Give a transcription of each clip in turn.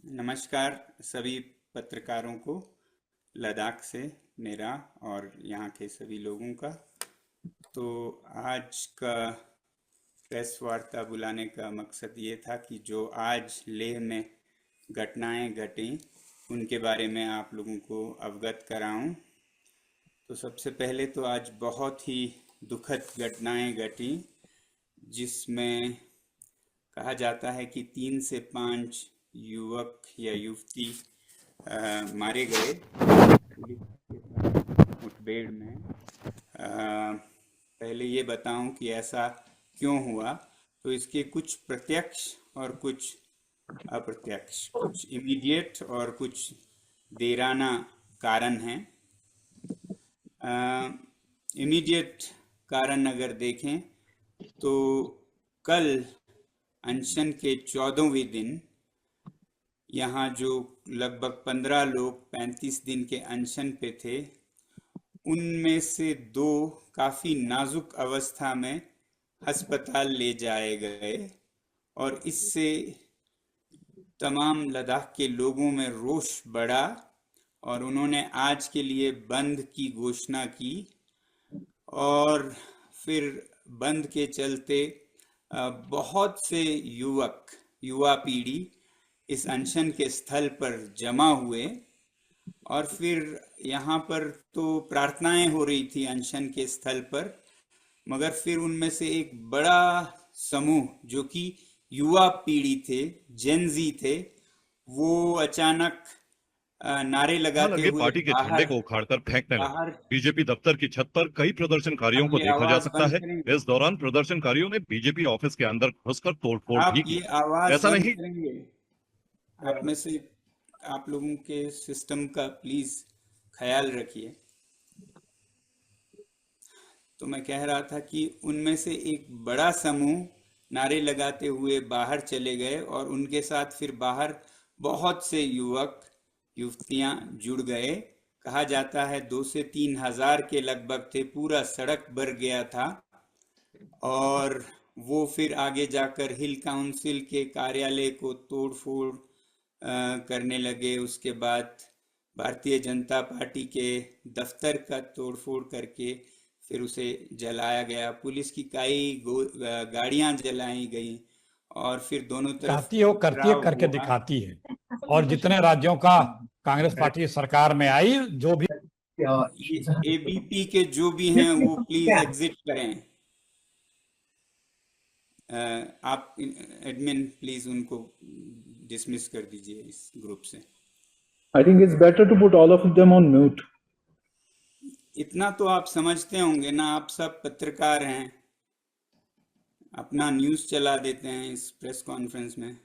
नमस्कार सभी पत्रकारों को, लद्दाख से मेरा और यहाँ के सभी लोगों का। तो आज का प्रेस वार्ता बुलाने का मकसद ये था कि जो आज लेह में घटनाएं घटी उनके बारे में आप लोगों को अवगत कराऊं। तो सबसे पहले तो आज बहुत ही दुखद घटनाएं घटी, जिसमें कहा जाता है कि 3 से 5 युवक या युवती मारे गए पुलिस के साथ मुठभेड़ में। पहले ये बताऊं कि ऐसा क्यों हुआ। तो इसके कुछ प्रत्यक्ष और कुछ अप्रत्यक्ष, कुछ इमीडिएट और कुछ देराना कारण हैं। इमीडिएट कारण अगर देखें तो कल अनशन के 14वें दिन यहाँ जो लगभग 15 लोग 35 दिन के अनशन पे थे, उनमें से 2 काफ़ी नाजुक अवस्था में अस्पताल ले जाए गए और इससे तमाम लद्दाख के लोगों में रोष बढ़ा और उन्होंने आज के लिए बंद की घोषणा की। और फिर बंद के चलते बहुत से युवा पीढ़ी इस अनशन के स्थल पर जमा हुए और फिर यहाँ पर तो प्रार्थनाएं हो रही थी अनशन के स्थल पर, मगर फिर उनमें से एक बड़ा समूह जो कि युवा पीढ़ी थे, जेनजी थे, वो अचानक नारे वहां लगाते लगे हुए पार्टी के झंडे को उखाड़कर फेंकने लगे। बाहर। बीजेपी दफ्तर की छत पर कई प्रदर्शनकारियों आप को ये देखा जा आवाज सकता बंद है। करेंगे? इस दौरान प्रदर्शनकारियों ने बीजेपी ऑफिस के अंदर घुसकर तोड़फोड़ आप भी ये की। आवाज ऐसा बंद नहीं। करेंगे? आप में से आप लोगों के सिस्टम का प्लीज ख्याल रखिए। तो मैं कह रहा था कि उनमें से एक बड़ा समूह नारे लगाते हुए बाहर चले गए और उनके साथ फिर बाहर बहुत से युवक युवतियां जुड़ गए। कहा जाता है 2 से 3 हजार के लगभग थे, पूरा सड़क भर गया था। और वो फिर आगे जाकर हिल काउंसिल के कार्यालय को तोड़ फोड़ करने लगे। उसके बाद भारतीय जनता पार्टी के दफ्तर का तोड़ फोड़ करके फिर उसे जलाया गया। पुलिस की कई गाड़ियां जलाई गई और फिर दोनों तरफ करती है टकराव करके हुआ। दिखाती है। और जितने राज्यों का कांग्रेस पार्टी सरकार में आई, जो भी एबीपी के जो भी हैं वो प्लीज एग्जिट करें। आप एडमिन प्लीज उनको डिसमिस कर दीजिए इस ग्रुप से। I think it's better to put all of them on mute. इतना तो आप समझते होंगे ना, आप सब पत्रकार हैं, अपना न्यूज़ चला देते हैं इस प्रेस कॉन्फ्रेंस में।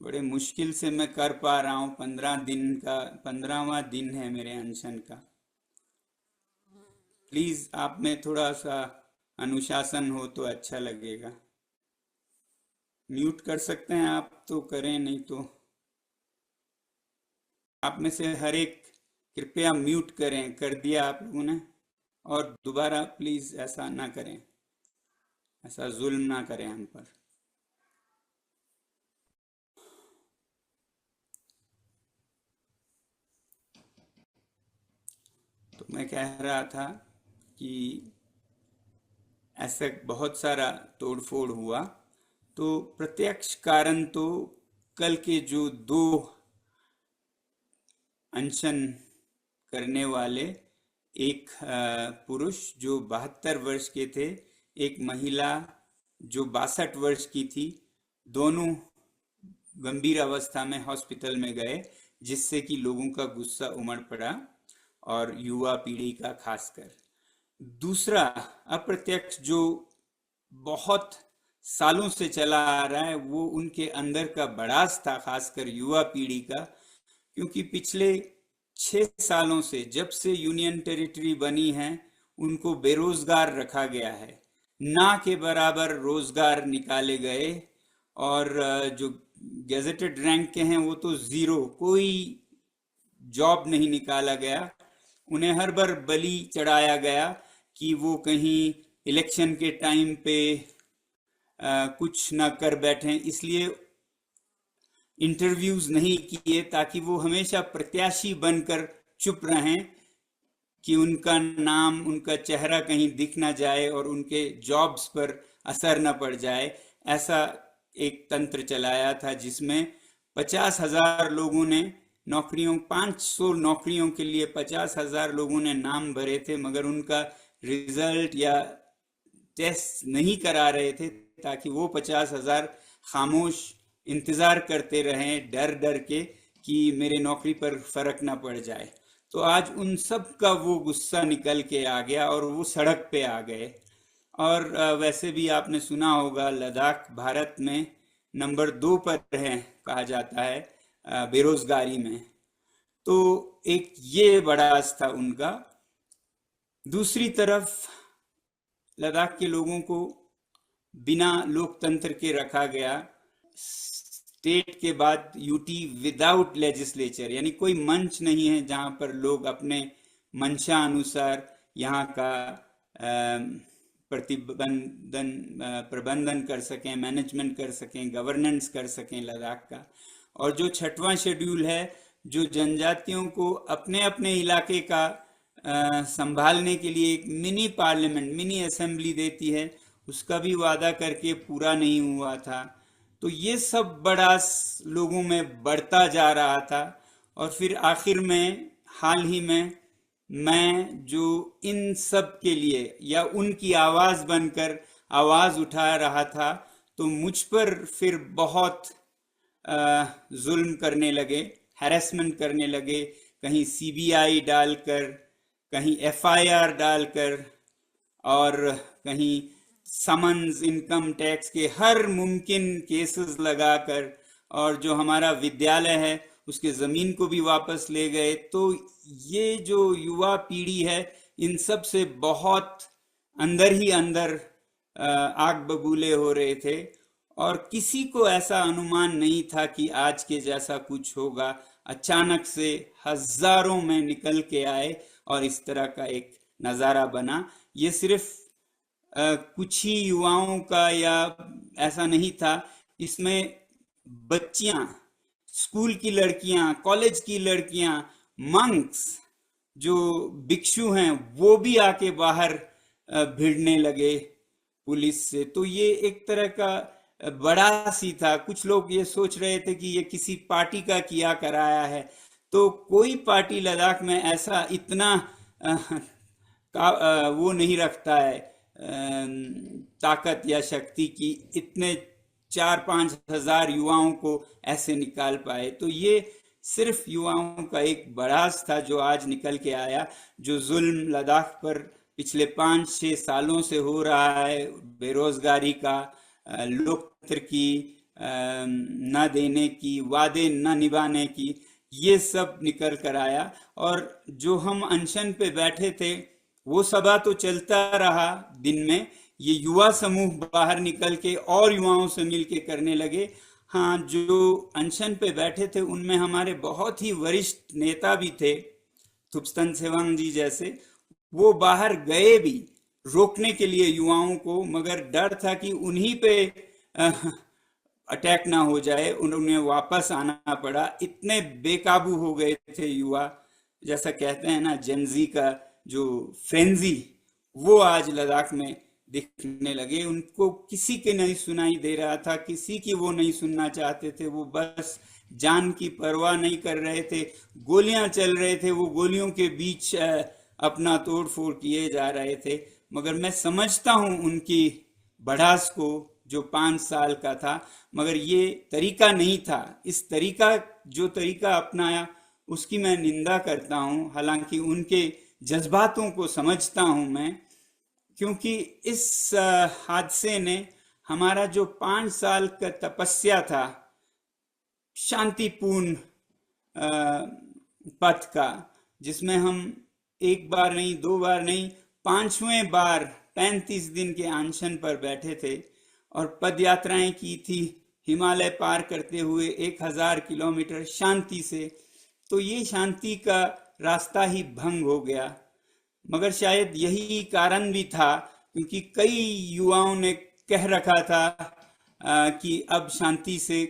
बड़े मुश्किल से मैं कर पा रहा हूँ। 15वां दिन है मेरे अनशन का। प्लीज आप में थोड़ा सा अनुशासन हो तो अच्छा लगेगा। म्यूट कर सकते हैं आप तो करें, नहीं तो आप में से हर एक कृपया म्यूट करें। कर दिया आप लोगों ने? और दोबारा प्लीज ऐसा ना करें, ऐसा जुल्म ना करें हम पर। तो मैं कह रहा था कि ऐसा बहुत सारा तोड़फोड़ हुआ। तो प्रत्यक्ष कारण तो कल के जो 2 अनशन करने वाले, एक पुरुष जो 72 वर्ष के थे, एक महिला जो 62 वर्ष की थी, दोनों गंभीर अवस्था में हॉस्पिटल में गए, जिससे कि लोगों का गुस्सा उमड़ पड़ा और युवा पीढ़ी का खासकर। दूसरा अप्रत्यक्ष जो बहुत सालों से चला आ रहा है, वो उनके अंदर का भड़ास था, खासकर युवा पीढ़ी का। क्योंकि पिछले 6 सालों से, जब से यूनियन टेरिटरी बनी है, उनको बेरोजगार रखा गया है। ना के बराबर रोजगार निकाले गए और जो गेजेटेड रैंक के हैं वो तो जीरो, कोई जॉब नहीं निकाला गया। उन्हें हर बार बलि चढ़ाया गया कि वो कहीं इलेक्शन के टाइम पे कुछ ना कर बैठें। इसलिए इंटरव्यूज नहीं किए ताकि वो हमेशा प्रत्याशी बनकर चुप रहें कि उनका नाम, उनका चेहरा कहीं दिख ना जाए और उनके जॉब्स पर असर न पड़ जाए। ऐसा एक तंत्र चलाया था जिसमें 50,000 लोगों ने नौकरियों, 500 नौकरियों के लिए 50,000 लोगों ने नाम भरे थे, मगर उनका रिजल्ट या टेस्ट नहीं करा रहे थे ताकि वो 50,000 खामोश इंतजार करते रहें डर डर के कि मेरे नौकरी पर फर्क ना पड़ जाए। तो आज उन सब का वो गुस्सा निकल के आ गया और वो सड़क पे आ गए। और वैसे भी आपने सुना होगा लद्दाख भारत में नंबर 2 पर है कहा जाता है बेरोजगारी में। तो एक ये बड़ास था उनका। दूसरी तरफ लद्दाख के लोगों को बिना लोकतंत्र के रखा गया। स्टेट के बाद यूटी विदाउट लेजिस्लेचर, यानी कोई मंच नहीं है जहां पर लोग अपने मंशा अनुसार यहाँ का प्रबंधन कर सकें, मैनेजमेंट कर सकें, गवर्नेंस कर सकें लद्दाख का। और जो 6वां शेड्यूल है जो जनजातियों को अपने अपने इलाके का संभालने के लिए एक मिनी पार्लियामेंट, मिनी असेंबली देती है, उसका भी वादा करके पूरा नहीं हुआ था। तो ये सब बड़ास लोगों में बढ़ता जा रहा था। और फिर आखिर में हाल ही में मैं जो इन सब के लिए या उनकी आवाज बनकर आवाज उठा रहा था, तो मुझ पर फिर बहुत जुल्म करने लगे, हैरेसमेंट करने लगे, कहीं सीबीआई डालकर, कहीं एफआईआर डालकर और कहीं समन्स, इनकम टैक्स के हर मुमकिन केसेस लगाकर, और जो हमारा विद्यालय है उसके ज़मीन को भी वापस ले गए। तो ये जो युवा पीढ़ी है इन सब से बहुत अंदर ही अंदर आग बबूले हो रहे थे। और किसी को ऐसा अनुमान नहीं था कि आज के जैसा कुछ होगा। अचानक से हजारों में निकल के आए और इस तरह का एक नज़ारा बना। ये सिर्फ कुछ ही युवाओं का या ऐसा नहीं था, इसमें बच्चियां, स्कूल की लड़कियां, कॉलेज की लड़कियां, मंक्स जो भिक्षु हैं वो भी आके बाहर भिड़ने लगे पुलिस से। तो ये एक तरह का बड़ा सी था। कुछ लोग ये सोच रहे थे कि ये किसी पार्टी का किया कराया है। तो कोई पार्टी लद्दाख में ऐसा इतना वो नहीं रखता है ताकत या शक्ति की इतने 4-5 हजार युवाओं को ऐसे निकाल पाए। तो ये सिर्फ युवाओं का एक बड़ास था जो आज निकल के आया। जो जुल्म लद्दाख पर पिछले 5-6 सालों से हो रहा है, बेरोजगारी का, लोकतंत्र की न देने की, वादे न निभाने की, ये सब निकल कर आया। और जो हम अनशन पे बैठे थे वो सभा तो चलता रहा दिन में, ये युवा समूह बाहर निकल के और युवाओं से मिलके करने लगे। हाँ, जो अनशन पे बैठे थे उनमें हमारे बहुत ही वरिष्ठ नेता भी थे, थुप्स्टन सेवांग जी जैसे। वो बाहर गए भी रोकने के लिए युवाओं को, मगर डर था कि उन्हीं पे अटैक ना हो जाए, उन्हें वापस आना पड़ा। इतने बेकाबू हो गए थे युवा, जैसा कहते हैं ना जेनजी का जो फ्रेंजी, वो आज लद्दाख में दिखने लगे। उनको किसी के नहीं सुनाई दे रहा था, किसी की वो नहीं सुनना चाहते थे। वो बस जान की परवाह नहीं कर रहे थे। गोलियां चल रहे थे, वो गोलियों के बीच अपना तोड़ फोड़ किए जा रहे थे। मगर मैं समझता हूं उनकी बढ़ास को जो 5 साल का था, मगर ये तरीका नहीं था। इस जो तरीका अपनाया उसकी मैं निंदा करता हूं। हालांकि उनके जज्बातों को समझता हूं मैं, क्योंकि इस हादसे ने हमारा जो 5 साल का तपस्या था शांतिपूर्ण पथ का, जिसमें हम एक बार नहीं, 2 बार नहीं, 5वें बार 35 दिन के अनशन पर बैठे थे और पद यात्राएं की थी हिमालय पार करते हुए 1000 किलोमीटर शांति से। तो ये शांति का रास्ता ही भंग हो गया। मगर शायद यही कारण भी था, क्योंकि कई युवाओं ने कह रखा था कि अब शांति से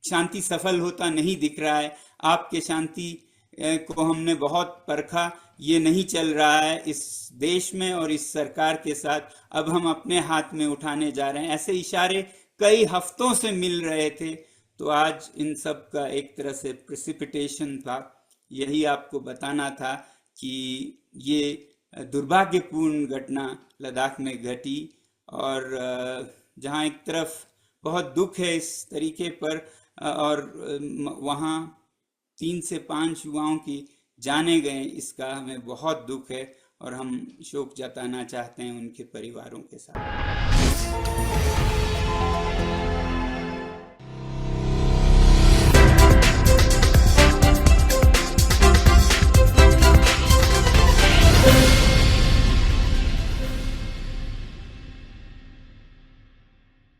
शांति सफल होता नहीं दिख रहा है। आपके शांति को हमने बहुत परखा, ये नहीं चल रहा है इस देश में और इस सरकार के साथ, अब हम अपने हाथ में उठाने जा रहे हैं। ऐसे इशारे कई हफ्तों से मिल रहे थे। तो आज इन सब का एक तरह से प्रेसिपिटेशन था। यही आपको बताना था कि ये दुर्भाग्यपूर्ण घटना लद्दाख में घटी और जहाँ एक तरफ बहुत दुख है इस तरीके पर और वहाँ 3 से 5 युवाओं की जाने गए, इसका हमें बहुत दुख है और हम शोक जताना चाहते हैं उनके परिवारों के साथ।